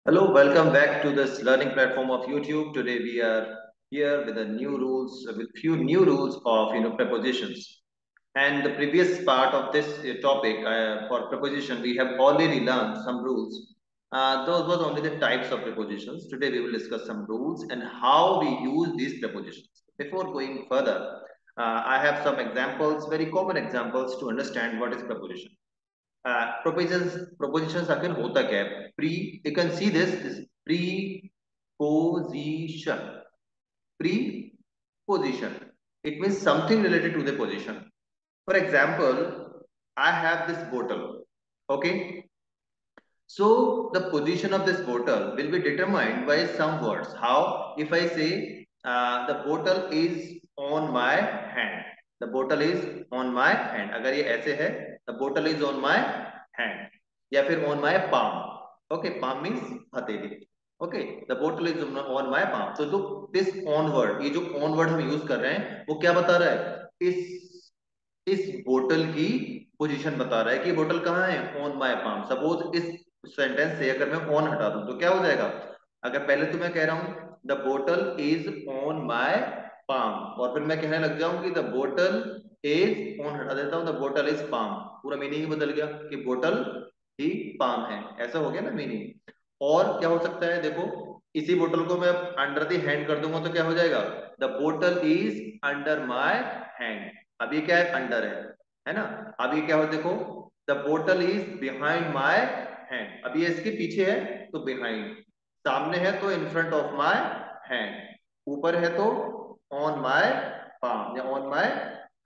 Hello, welcome back to this learning platform of YouTube. Today we are here with with few new rules of prepositions. And the previous part of this topic for preposition, we have already learned some rules. Those was only the types of prepositions. Today we will discuss some rules and how we use these prepositions. Before going further, I have some examples, very common examples to understand what is preposition. Propositions आखिर होता क्या है? Pre, you can see this is preposition. Preposition. It means something related to the position. For example, I have this bottle. Okay. So the position of this bottle will be determined by some words. How? If I say the bottle is on my hand. The bottle is on my hand. अगर ये ऐसे है, the bottle is on my hand. या फिर on my palm. Okay, palm means हथेली. Okay, the bottle is on my palm. तो this on word, ये जो on word हम यूज कर रहे हैं, वो क्या बता रहा है? इस बोतल की पोजीशन बता रहा है कि बोतल कहाँ है, ऑन माय पाम. सपोज इस सेंटेंस से अगर मैं ऑन हटा दूं तो क्या हो जाएगा? अगर पहले तो मैं कह रहा हूं द बोतल इज ऑन माय पाम, और फिर मैं कहने लग जाऊं कि द बोतल इज ऑन, हटा देता हूं द बोतल इज पाम, पूरा मीनिंग ही बदल गया कि बोतल ही पाम है. ऐसा हो गया ना मीनिंग. और क्या हो सकता है, देखो इसी बोतल को मैं अंडर द हैंड कर दूंगा तो क्या हो जाएगा? द बोतल इज अंडर माय हैंड. अब ये क्या है? अंडर है ना. अब ये क्या हो, देखो the bottle is behind my hand. अब ये इसके पीछे है तो बिहाइंड, सामने है तो in front of my hand, ऊपर है तो ऑन माय पाम या ऑन माय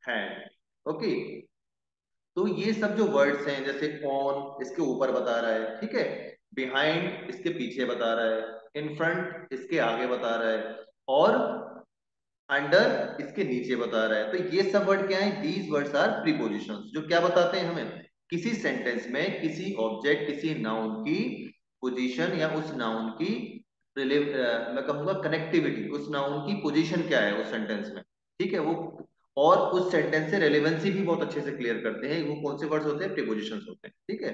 हैंड. ओके. तो ये सब जो वर्ड्स हैं, जैसे ऑन इसके ऊपर बता रहा है, ठीक है, बिहाइंड इसके पीछे बता रहा है, इन फ्रंट इसके आगे बता रहा है, और अंडर इसके नीचे बता रहा है. तो ये सब वर्ड क्या है? दीज वर्ड्स आर प्रीपोजिशंस, जो क्या बताते हैं हमें? किसी सेंटेंस में किसी ऑब्जेक्ट, किसी नाउन की पोजीशन या उस नाउन की मैं कहूंगा कनेक्टिविटी, उस नाउन की पोजीशन क्या है उस सेंटेंस में, ठीक है वो. और उस सेंटेंस से रेलेवेंसी भी बहुत अच्छे से क्लियर करते हैं. वो कौन से वर्ड्स होते हैं? प्रीपोजिशंस होते हैं. ठीक है.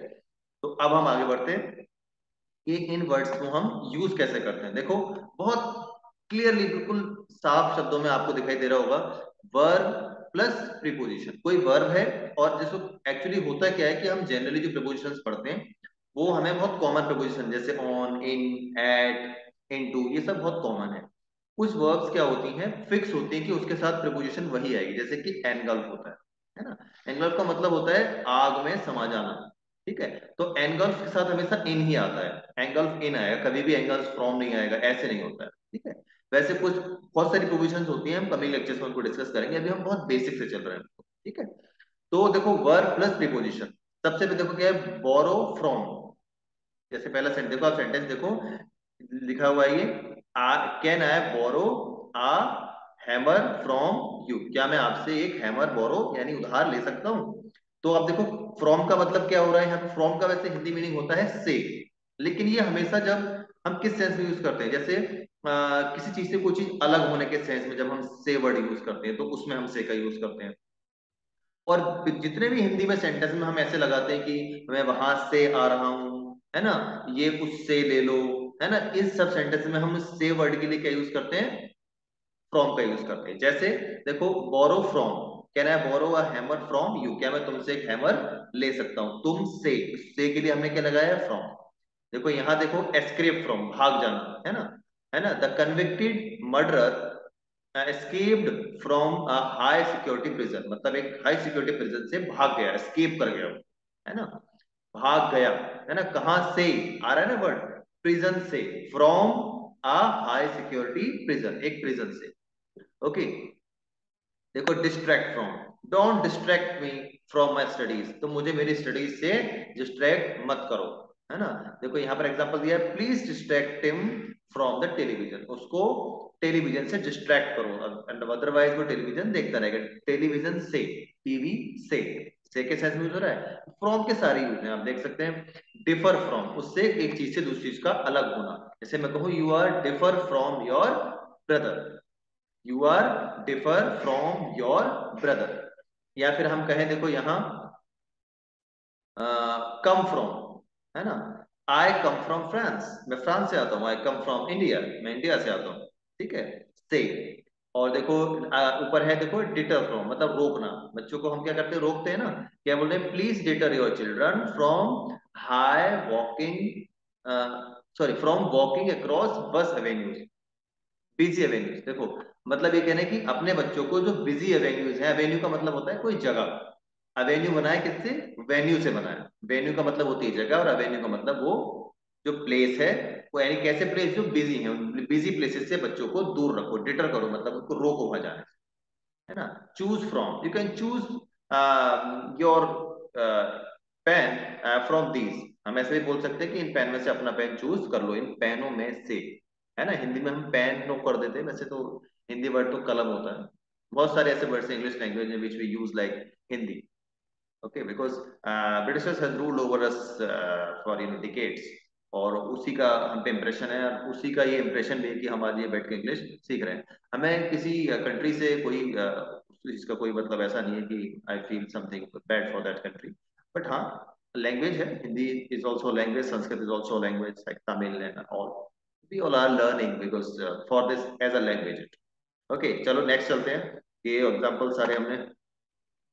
तो अब हम आगे बढ़ते हैं कि इन वर्ड्स को हम यूज कैसे करते हैं. देखो बहुत क्लियरली, बिल्कुल साफ शब्दों में आपको दिखाई दे रहा होगा. वर्ब प्लस प्रीपोजिशन, कोई वर्ब है, और जिसको एक्चुअली होता क्या है कि हम जनरली जो प्रीपोजिशंस पढ़ते हैं वो हमें बहुत कॉमन प्रीपोजिशन, जैसे ऑन, इन, एट, इनटू, ये सब बहुत कॉमन है. कुछ वर्ब्स क्या होती हैं, फिक्स होती हैं कि उसके साथ प्रीपोजिशन वही आएगी, जैसे कि एनगल्फ होता है ना. एनगल्फ का मतलब होता है आग में समा जाना. ठीक है. तो एनगल्फ के साथ हमेशा इन ही आता है, एंगल्फ इन आएगा, कभी भी एंगल्फ फ्रॉम नहीं आएगा, ऐसे नहीं होता है. ठीक है. वैसे कुछ बहुत सारी प्रोविजंस होती हैं, हम कमिंग लेक्चर्स में उनको डिस्कस करेंगे, अभी हम बहुत बेसिक से चल रहे हैं. ठीक है. तो देखो वर्ब प्लस प्रीपोजिशन. सबसे पहले देखो क्या है, बोरो फ्रॉम. जैसे पहला सेंटेंस देखो, आप सेंटेंस देखो, लिखा हुआ है ये, can I borrow a hammer from you. क्या मैं आपसे एक हैमर बोरो यानी उधार ले सकता हूं? तो अब देखो फ्रॉम का मतलब क्या हो रहा है यहाँ पे. फ्रॉम का वैसे हिंदी मीनिंग होता है से, लेकिन ये हमेशा जब हम किस सेंस में यूज करते हैं, जैसे किसी चीज से कोई चीज अलग होने के सेंस में जब हम से वर्ड यूज करते हैं तो उसमें हम से का यूज करते हैं. और जितने भी हिंदी में सेंटेंस में हम ऐसे लगाते हैं कि मैं वहां से आ रहा हूं, है ना, ये उससे ले लो, है ना, इस सब सेंटेंस में हम से वर्ड के लिए क्या यूज करते हैं? फ्रॉम का यूज करते हैं. जैसे देखो borrow from, can I borrow a hammer from you. क्या मैं तुमसे एक हैमर ले सकता हूं? तुम से के लिए हमने क्या लगाया है? फ्रॉम. देखो यहां देखो, एस्केप फ्रॉम, भाग जाना, है ना. है ना. The convicted murderer escaped from a high security prison, मतलब एक हाई सिक्योरिटी प्रिजन से भाग गया, एस्केप कर गया, है ना, भाग गया, है ना. कहां से आ रहा है ना वर्ड? प्रिजन से. From a high security prison, एक प्रिजन से. ओके. देखो distract from, don't distract me from my studies, तो मुझे मेरी स्टडीज से डिस्ट्रैक्ट मत करो, है ना. देखो यहाँ पर एग्जांपल दिया है, please distract him from the television, उसको टेलीविजन से डिस्ट्रैक्ट करो, अदरवाइज वो टेलीविजन देखता रहेगा. टेलीविजन से, टीवी से के सेंस में यूज हो रहा है. फ्रॉम के सारे यूज हैं, आप देख सकते हैं. डिफर फ्रॉम, उससे एक चीज से दूसरी चीज का अलग होना. जैसे मैं कहूँ you are differ from your brother, you are differ from your brother. या फिर हम कहें देखो यहां कम फ्रॉम, है ना। आई कम फ्रॉम फ्रांस, मैं फ्रांस से आता हूँ। आई कम फ्रॉम इंडिया, मैं इंडिया से आता हूँ। ठीक है, से। और देखो ऊपर है, देखो डिटर फ्रॉम, मतलब रोकना। बच्चों को हम क्या करते हैं, रोकते हैं ना। क्या बोलते हैं, please deter your children from high walking, sorry, from walking across बस एवेन्यूज, बिजी एवेन्यूज। देखो मतलब ये कहना है कि अपने बच्चों को जो बिजी एवेन्यूज है, एवेन्यू का मतलब होता है कोई जगह। एवेन्यू बनाया किससे, वेन्यू से बनाया। वेन्यू का मतलब होती है जगह, और एवेन्यू का मतलब वो जो प्लेस है, वो यानी कैसे प्लेस जो बिजी है, बिजी प्लेसेस से बच्चों को दूर रखो, डिटर करो, मतलब उनको रोको वहां जाने से, है ना। Choose from, you can choose your pen from these. हम ऐसे भी बोल सकते हैं कि इन पेन में से अपना पेन चूज कर लो, इन पेनों में से, है ना। हिंदी में हम पेन नो कर देते हैं, वैसे तो हिंदी वर्ड तो कलम होता है। बहुत सारे ऐसे वर्ड्स इंग्लिश लैंग्वेज में which we use like Hindi. Okay, because Britishers has ruled over us for decades, और उसी का हम पे इम्प्रेशन है, और उसी का ये इम्प्रेशन भी है कि हम आज ये बैठ के इंग्लिश सीख रहे हैं। हमें किसी कंट्री से कोई इसका कोई मतलब ऐसा नहीं है कि I feel something bad for that country. But हाँ, लैंग्वेज है, Hindi is also language, Sanskrit is also language, like Tamil and all, we all are learning because for this as a language. Okay, चलो नेक्स्ट चलते हैं। ये एग्जाम्पल सारे हमने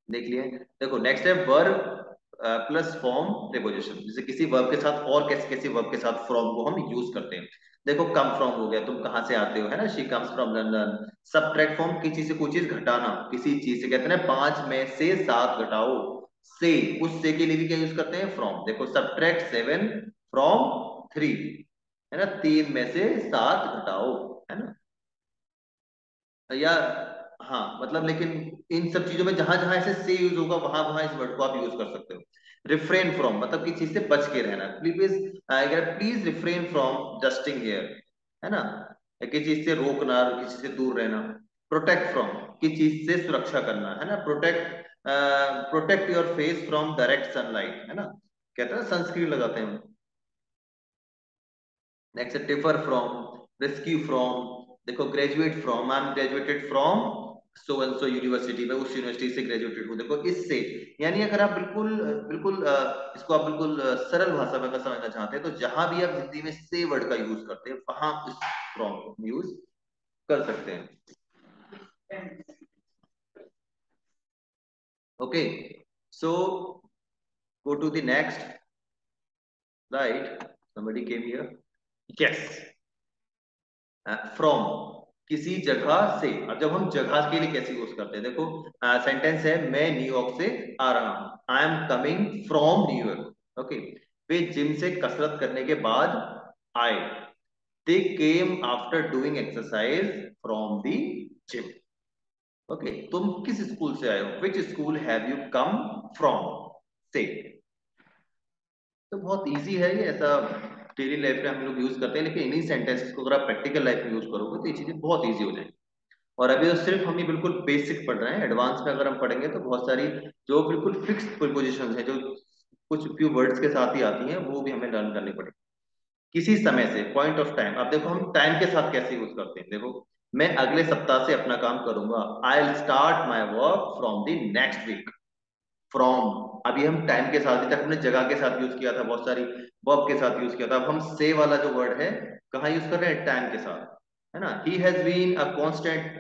देख लिए। देखो नेक्स्ट है वर्ब प्लस फॉर्म प्रीपोजिशन। जैसे किसी वर्ब के साथ और कैसे किसी वर्ब के साथ फ्रॉम को हम यूज करते हैं। देखो कम फ्रॉम हो गया, तुम कहाँ से आते हो, है ना, she comes from London. Subtract from, किसी से कोई चीज घटाना, किसी चीज से, कहते हैं 5 में से 7 घटाओ, से, उस से के लिए भी क्या यूज करते हैं, फ्रॉम। देखो सब्ट्रैक्ट 7 फ्रॉम 3, है ना, 3 में से 7 घटाओ, है ना। या हाँ मतलब, लेकिन इन सब चीजों में जहां जहां ऐसे से यूज होगा, वहां वहां इस वर्ड को आप यूज कर सकते हो। रिफ्रेन फ्रॉम, मतलब किसी चीज से बच के रहना, प्लीज अगर प्लीज रिफ्रेन फ्रॉम जस्टिंग हियर, है ना, किसी चीज से रोकना, किसी से दूर रहना। प्रोटेक्ट फ्रॉम, किसी चीज से सुरक्षा करना, है ना, protect, protect your face from direct sunlight, है ना, कहते हैं सनस्क्रीन लगाते हैं हम। Next differ from, rescue from. देखो graduate from, I am graduated from so and so university, में उस यूनिवर्सिटी से ग्रेजुएटेड हूँ। देखो इससे, यानी अगर आप बिल्कुल बिल्कुल इसको आप बिल्कुल सरल भाषा में अगर समझना चाहते हैं, तो जहां भी आप हिंदी में से वर्ड का यूज करते हैं, वहां इस फ्रॉम को यूज कर सकते हैं। Okay, so go to the next, right, somebody came here, yes, from, किसी जगह से। अब जब हम जगह के लिए कैसे यूज करते हैं, देखो सेंटेंस है, मैं न्यूयॉर्क से आ रहा हूं, आई एम कमिंग फ्रॉम न्यूयॉर्क। ओके, वे जिम से कसरत करने के बाद आए, they came after doing exercise from the gym. Okay, तुम किस स्कूल से आए हो, which school have you come from, से। तो बहुत इजी है ये, ऐसा डेली लाइफ में हम लोग यूज करते हैं, लेकिन इन्हीं सेंटेंसेस को अगर आप प्रैक्टिकल लाइफ में यूज करोगे तो ये चीजें बहुत इजी हो जाएंगी। और अभी तो सिर्फ हम ये बिल्कुल बेसिक पढ़ रहे हैं, एडवांस में अगर हम पढ़ेंगे तो बहुत सारी जो बिल्कुल फिक्स्ड प्रीपोजिशंस हैं, जो कुछ फ्यू वर्ड्स के साथ ही आती हैं, वो भी हमें लर्न करनी पड़ेगी। किसी समय से, पॉइंट ऑफ टाइम। अब देखो हम टाइम के साथ कैसे यूज करते हैं, देखो मैं अगले सप्ताह से अपना काम करूंगा, I will start my work from the next week. From, अभी हम टाइम के साथ, तक हमने जगह के साथ यूज किया था, बहुत सारी वर्ब के साथ यूज किया था। अब हम से वाला जो वर्ड है कहाँ यूज कर रहे हैं, टाइम के साथ, है ना। He has been a constant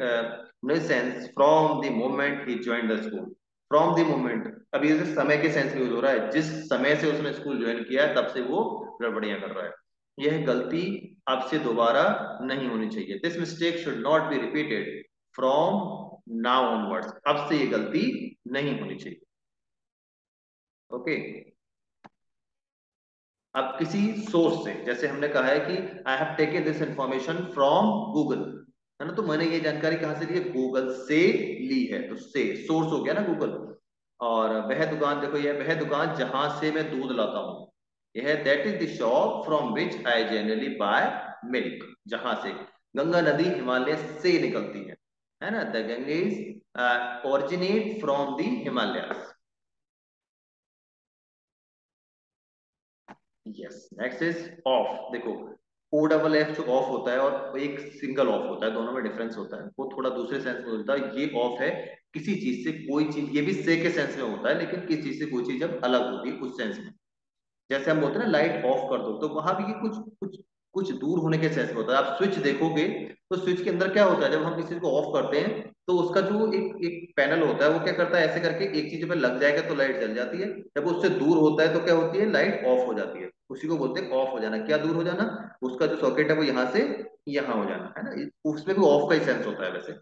nuisance from the moment he joined the school. From the moment, अभी ये समय के सेंस में यूज हो रहा है, जिस समय से उसने स्कूल ज्वाइन किया है तब से वो गड़बड़ियां कर रहा है। यह गलती अब से दोबारा नहीं होनी चाहिए, this mistake should not be repeated from now onwards, अब से ये गलती नहीं होनी चाहिए। ओके, अब किसी सोर्स से, जैसे हमने कहा है कि I have taken this information from Google, है ना, तो मैंने ये जानकारी कहां से ली है, गूगल से ली है, तो से सोर्स हो गया ना गूगल। और वह दुकान, देखो यह वह दुकान जहां से मैं दूध लाता हूँ, यह that is the shop from which I generally buy milk. जहां से, गंगा नदी हिमालय से निकलती है ना, the Ganges originate from the Himalaya. Yes, next is of. देखो ओ डबल एफ जो ऑफ होता है और एक सिंगल ऑफ होता है, दोनों में डिफरेंस होता है, वो थोड़ा दूसरे सेंस में होता है। ये ऑफ है, किसी चीज से कोई चीज, ये भी से के सेंस में होता है, लेकिन किसी चीज से कोई चीज जब अलग होती है उस सेंस में। जैसे हम बोलते हैं ना लाइट ऑफ कर दो, तो वहां भी ये कुछ कुछ कुछ दूर होने के सेंस में होता है। आप स्विच देखोगे तो स्विच के अंदर क्या होता है, जब हम किसी चीज को ऑफ करते हैं तो उसका जो एक एक पैनल होता है वो क्या करता है, ऐसे करके एक चीज पे लग जाएगा तो लाइट जल जाती है, जब उससे दूर होता है तो क्या होती है, लाइट ऑफ हो जाती है। उसी को बोलते हैं ऑफ हो जाना। क्या दूर हो जाना, उसका जो सॉकेट है वो यहाँ से यहाँ हो जाना, है ना। उसमें भी ऑफ का ही सेंस होता है वैसे।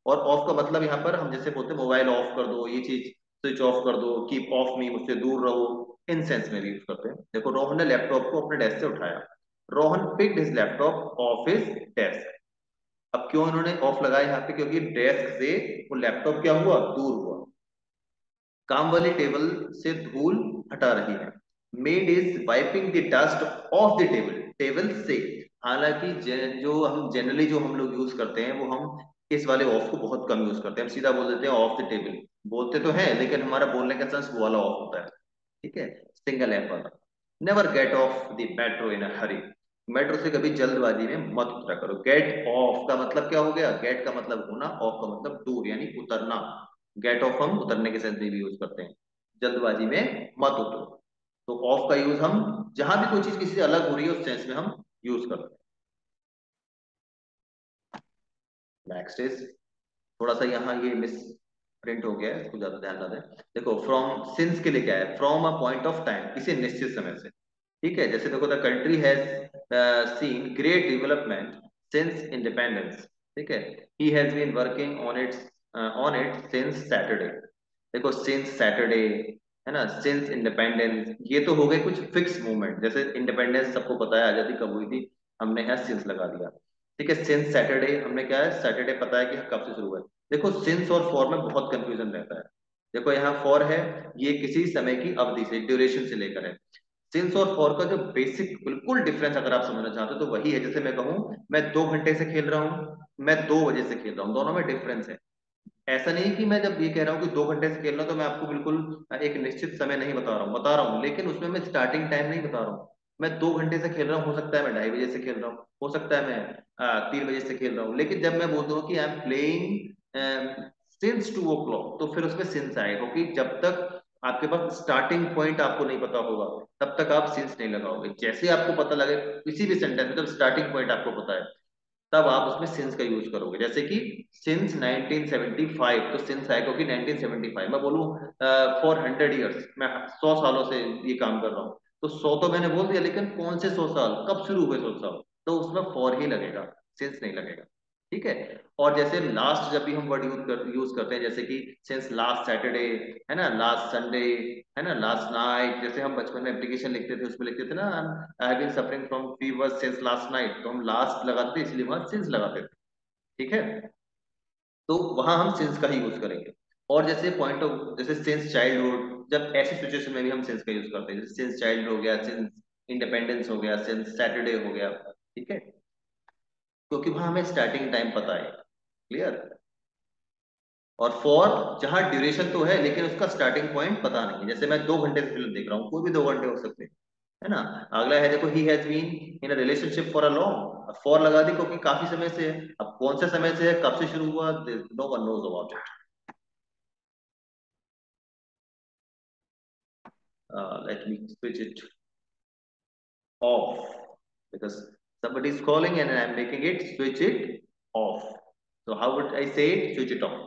और ऑफ का मतलब यहाँ पर हम जैसे बोलते हैं मोबाइल ऑफ कर दो, ये चीज स्विच ऑफ कर दो, कीप ऑफ मी, मुझसे दूर रहो, इन सेंस में भी यूज करते हैं। देखो रोहन ने लैपटॉप को अपने डेस्क से उठाया। Rohan picked his laptop off his desk. अब क्यों इन्होंने ऑफ लगाया यहाँ पे, क्योंकि डेस्क से वो लैपटॉप क्या हुआ, दूर हुआ। काम वाली टेबल से धूल हटा रही है। Made is wiping the dust of the table, table से। हालांकि जो हम जनरली जो हम लोग यूज करते हैं वो हम इस वाले ऑफ को बहुत कम यूज करते हैं, हम सीधा बोल देते हैं ऑफ द टेबल। बोलते तो हैं लेकिन हमारा बोलने का सेंस वो वाला ऑफ होता है। ठीक है, सिंगल एफ वाला। Never get of the metro in a Hari, metro से कभी जल्दबाजी में मत उतरा करो। गेट ऑफ का मतलब क्या हो गया, गेट का मतलब होना, ऑफ का मतलब दूर यानी उतरना। गेट ऑफ हम उतरने के सेंस में भी यूज करते हैं, जल्दबाजी में मत उतरो। तो ऑफ का यूज हम जहां भी कोई चीज किसी से अलग हो रही है उस सेंस में हम यूज करते हैं। नेक्स्ट इज, थोड़ा सा यहाँ ये मिस प्रिंट हो गया है, इसको ज्यादा ध्यान ना दें। देखो फ्रॉम सिंस के लिए क्या है, from a point of time, किसी निश्चित समय से। ठीक है, जैसे देखो the country has seen great development since independence. ठीक है, he has been working on it since Saturday. देखो सिंस सैटरडे, है ना, सिंस इंडिपेंडेंस, ये तो हो गए कुछ फिक्स मूवमेंट। जैसे इंडिपेंडेंस सबको पता है, आजादी कब हुई थी, हमने है सिंस लगा दिया। ठीक है, सिंस सैटरडे, हमने क्या है, सैटरडे पता है कि कब से शुरू हुआ है। देखो सिंस और फॉर में बहुत कंफ्यूजन रहता है। देखो यहाँ फॉर है, ये किसी समय की अवधि से, ड्यूरेशन से लेकर है। सिंस और फॉर का जो बेसिक बिल्कुल डिफरेंस अगर आप समझना चाहते हो तो वही है, जैसे मैं कहूँ मैं 2 घंटे से खेल रहा हूँ, मैं 2 बजे से खेल रहा हूँ, दोनों में डिफरेंस है। ऐसा नहीं कि मैं जब ये कह रहा हूँ कि 2 घंटे से खेल रहा हूँ तो मैं आपको बिल्कुल एक निश्चित समय नहीं बता रहा हूँ, लेकिन उसमें मैं स्टार्टिंग टाइम नहीं बता रहा हूँ। मैं 2 घंटे से खेल रहा हूँ, हो सकता है मैं 2:30 बजे से खेल रहा हूँ, हो सकता है मैं 3 बजे से खेल रहा हूँ, लेकिन जब मैं बोलता हूँ कि I am playing since 2 o'clock, तो फिर उसमें सिंस आएगा, क्योंकि जब तक आपके पास स्टार्टिंग पॉइंट आपको नहीं पता होगा तब तक आप सिंस नहीं लगाओगे। जैसे आपको पता लगे किसी भी सेंटेंस में, जब स्टार्टिंग पॉइंट आपको पता है तब आप उसमें सिंस का यूज करोगे। जैसे कि सिंस 1975, तो सिंस आएगा क्योंकि 1975। मैं बोलूं फॉर 100 ईयर्स, मैं 100 सालों से ये काम कर रहा हूँ, तो 100 तो मैंने बोल दिया, लेकिन कौन से 100 साल, कब शुरू हुए 100 साल, तो उसमें फॉर ही लगेगा, सिंस नहीं लगेगा। ठीक है, और जैसे लास्ट जब भी हम वर्ड यूज करते हैं, जैसे कि सिंस लास्ट सैटरडे, है ना, लास्ट संडे, है ना, लास्ट नाइट। जैसे हम बचपन में एप्लीकेशन लिखते थे उसमें लिखते थे ना, I have been suffering from fever since last night, तो हम लास्ट लगाते थे इसलिए वहां सिंस लगाते थे। ठीक है, तो वहां हम सिंस का ही यूज करेंगे। और जैसे पॉइंट ऑफ, जैसे सिंस चाइल्डहुड, जब ऐसी सिचुएशन में भी हम सिंस का यूज करते हैं, जैसे सिंस चाइल्ड हो गया, सिंस इंडिपेंडेंस हो गया, सिंस सैटरडे हो गया। ठीक है, क्योंकि वहां हमें स्टार्टिंग टाइम पता है। क्लियर। और फॉर, जहां ड्यूरेशन तो है लेकिन उसका स्टार्टिंग पॉइंट पता नहीं है, जैसे मैं 2 घंटे से फिल्म देख रहा हूँ, कोई भी 2 घंटे हो सकते हैं, है ना। अगला है देखो, he has been in a relationship for a long, for लगा दी क्योंकि काफी समय से है। अब कौन से समय से है, कब से शुरू हुआ, no one knows about it. Let me switch it off, because somebody is calling and I'm making it switch it off. So how would I say it, switch it off?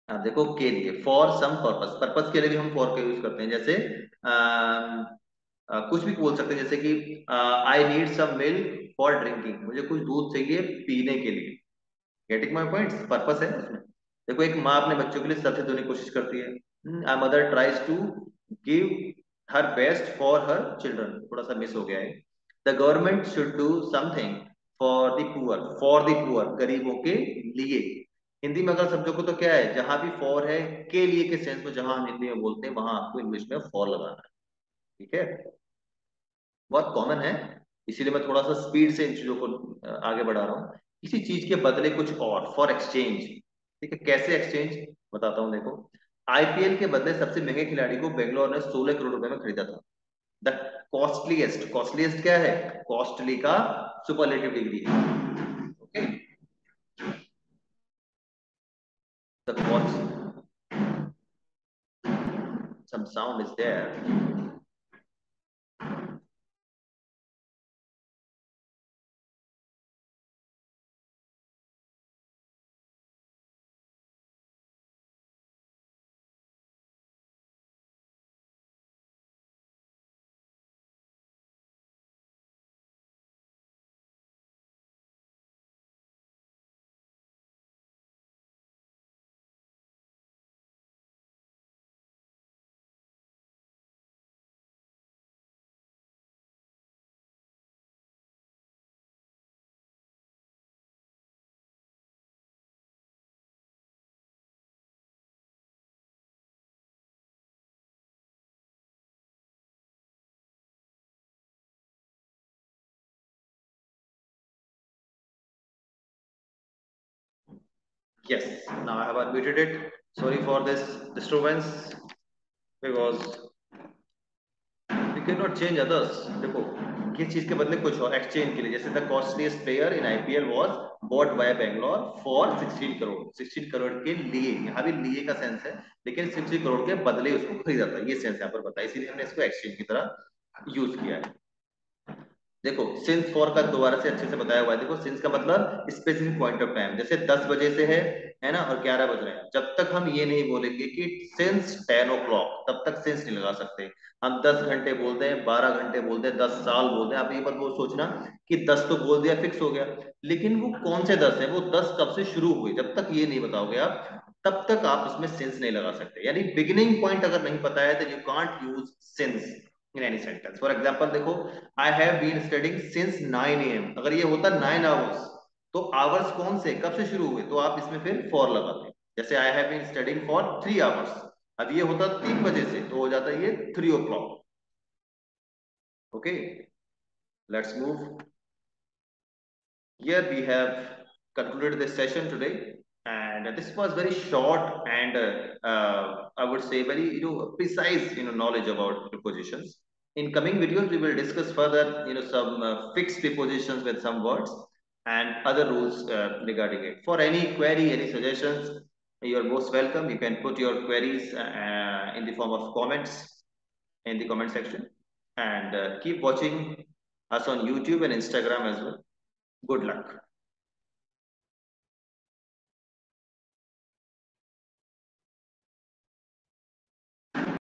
हाँ देखो, के लिए, फॉर सम पर्पस, पर्पस के लिए भी हम for का use करते हैं। जैसे कुछ भी बोल सकते हैं, जैसे कि I need some milk for drinking, मुझे कुछ दूध चाहिए पीने के लिए। गेटिंग माई पॉइंट, पर्पस है उसमें। देखो एक माँ अपने बच्चों के लिए सबसे देने की कोशिश करती है, a mother tries to give her best for her children, थोड़ा सा मिस हो गया है। The government should do something for the poor, गरीबों के लिए। हिंदी में अगर समझो तो क्या है, जहां भी फॉर है के लिए के सेंस में, जहां हम हिंदी में बोलते हैं वहां आपको इंग्लिश में फॉर लगाना है। ठीक है, बहुत कॉमन है, इसीलिए मैं थोड़ा सा स्पीड से इन चीजों को आगे बढ़ा रहा हूँ। किसी चीज के बदले कुछ और, फॉर एक्सचेंज। ठीक है, कैसे एक्सचेंज, बताता हूँ देखो। आईपीएल के बदले सबसे महंगे खिलाड़ी को बेंगलोर ने 16 करोड़ रुपए में खरीदा था। द कॉस्टलीएस्ट, कॉस्टलीएस्ट क्या है, कॉस्टली का सुपरलेटिव डिग्री है। Okay, sound is there. Yes, now I have unmuted it. Sorry for this disturbance because we cannot change others. देखो किस चीज के बदले कुछ और एक्सचेंज के लिए, जैसे the costliest player in IPL was bought by Bangalore for 16 crore. 16 crore के लिए, यहाँ भी लिए का सेंस है, लेकिन 60 करोड़ के बदले उसको खरीदा था, ये सेंस यहाँ पर बताया, इसीलिए हमने इसको एक्सचेंज की तरह यूज किया है। देखो सिंस फॉर का दोबारा से अच्छे से बताया हुआ है। देखो सिंस का मतलब स्पेसिफिक पॉइंट ऑफ टाइम, जैसे 10 बजे से है ना, और 11 बज रहे हैं, जब तक हम ये नहीं बोलेंगे कि सिंस 10 o'clock, तब तक सिंस नहीं लगा सकते। हम 10 घंटे बोलते हैं, 12 घंटे बोलते हैं, 10 साल बोलते हैं। आप ये बात वो सोचना कि 10 तो बोल दिया, फिक्स हो गया, लेकिन वो कौन से 10 है, वो 10 कब से शुरू हुए, जब तक ये नहीं बताओगे आप, तब तक आप उसमें सिंस नहीं लगा सकते। यानी बिगिनिंग पॉइंट अगर नहीं पता है तो you can't use since in any sentence. For example देखो, I have been studying since 9 AM, अगर ये होता 9 hours, तो आवर्स कौन से कब से शुरू हुए, तो आप इसमें फिर फॉर लगाते। जैसे I have been studying for 3 hours, अब ये होता 3 बजे से, तो हो जाता ये 3 o'clock। Okay, let's move. Here we have concluded this session today, and this was very short and I would say very precise knowledge about prepositions. In coming videos, we will discuss further some fixed prepositions with some words and other rules regarding it. For any query, any suggestions, you are most welcome. You can put your queries in the form of comments in the comment section, and keep watching us on YouTube and Instagram as well. Good luck.